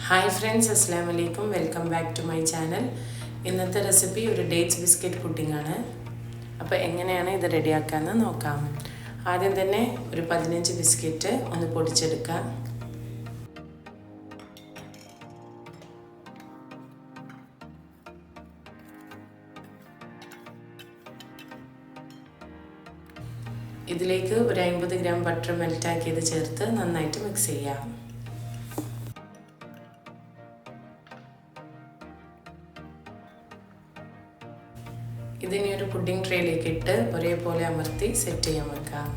Hi friends, അസ്സലാമു അലൈക്കും. Welcome back to my channel. ഇന്നത്തെ റെസിപ്പി ഒരു ഡേറ്റ്സ് ബിസ്ക്കറ്റ് പുഡിംഗ് ആണ്. അപ്പോൾ എങ്ങനെയാണ് ഇത് റെഡിയാക്കാമെന്ന് നോക്കാം. ആദ്യം തന്നെ ഒരു 15 ബിസ്ക്കറ്റ് ഒന്ന് പൊടിച്ചെടുക്കാം. ഇതിലേക്ക് ഒരു 50 ഗ്രാം ബട്ടർ മെൽറ്റാക്കിയത് ചേർത്ത് നന്നായിട്ട് മിക്സ് ചെയ്യാം. ഇതിനെ ഒരു പുഡിംഗ് ട്രേയിലേക്ക് ഇട്ട് ഒരേപോലെ അമർത്തി സെറ്റ് ചെയ്യാൻ വെക്കാം.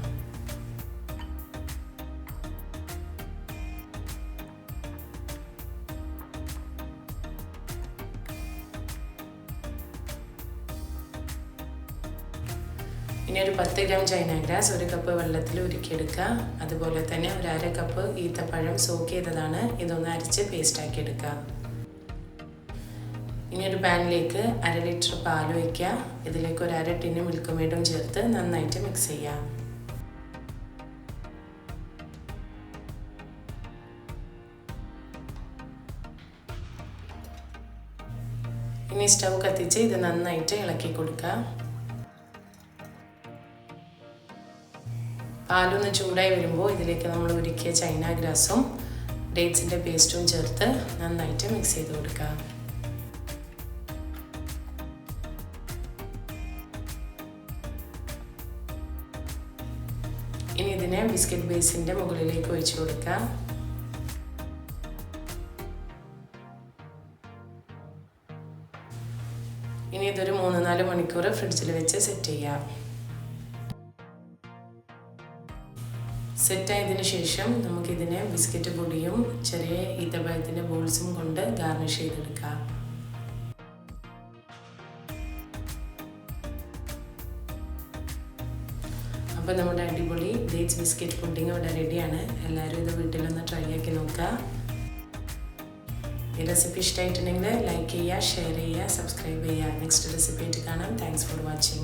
ഇനി ഒരു 10 ഗ്രാം ചൈന ഗ്രാസ് 1 കപ്പ് വെള്ളത്തിൽ ഉരുക്കിയെടുക്കുക. അതുപോലെ തന്നെ ഒരു 1/2 കപ്പ് ഈത്തപ്പഴം സോക്ക് ചെയ്തതാണ്. ഇതൊന്ന് അരച്ച് പേസ്റ്റാക്കി എടുക്കുക. ഇനി ഒരു പാനിലേക്ക് 1/2 ലിറ്റർ പാൽ ഒഴിക്കുക. ഇതിലേക്ക് ഒരു 1/2 ടിന്ന് മിൽക്ക് മെയ്ഡും ചേർത്ത് നന്നായിട്ട് മിക്സ് ചെയ്യാം. ഇനി സ്റ്റൗ കത്തിച്ച് ഇത് നന്നായിട്ട് ഇളക്കി കൊടുക്കുക. പാലൊന്ന് ചൂടായി വരുമ്പോൾ ഇതിലേക്ക് നമ്മൾ ഉരുക്കിയ ചൈന ഗ്രാസും ഡേറ്റ്സിൻ്റെ പേസ്റ്റും ചേർത്ത് നന്നായിട്ട് മിക്സ് ചെയ്ത് കൊടുക്കുക. ഇനി ഇതിനെ ബിസ്ക്കറ്റ് ബേസിൻ്റെ മുകളിലേക്ക് ഒഴിച്ചു കൊടുക്കാം. ഇനി ഇതൊരു 3-4 മണിക്കൂർ ഫ്രിഡ്ജിൽ വെച്ച് സെറ്റ് ചെയ്യാം. സെറ്റായതിനു ശേഷം നമുക്കിതിനെ ബിസ്ക്കറ്റ് പൊടിയും ചെറിയ ഈത്തപ്പഴത്തിൻ്റെ ബോൾസും കൊണ്ട് ഗാർണിഷ് ചെയ്തെടുക്കാം. അപ്പോൾ നമ്മുടെ അടിപൊളി ഡേറ്റ്സ് ബിസ്ക്കറ്റ് പുഡിംഗ് ഇവിടെ റെഡിയാണ്. എല്ലാവരും ഇത് വീട്ടിലൊന്ന് ട്രൈ ആക്കി നോക്കുക. ഈ റെസിപ്പി ഇഷ്ടമായിട്ടുണ്ടെങ്കിൽ ലൈക്ക് ചെയ്യുക, ഷെയർ ചെയ്യുക, സബ്സ്ക്രൈബ് ചെയ്യുക. നെക്സ്റ്റ് റെസിപ്പി ആയിട്ട് കാണാം. Thanks for watching.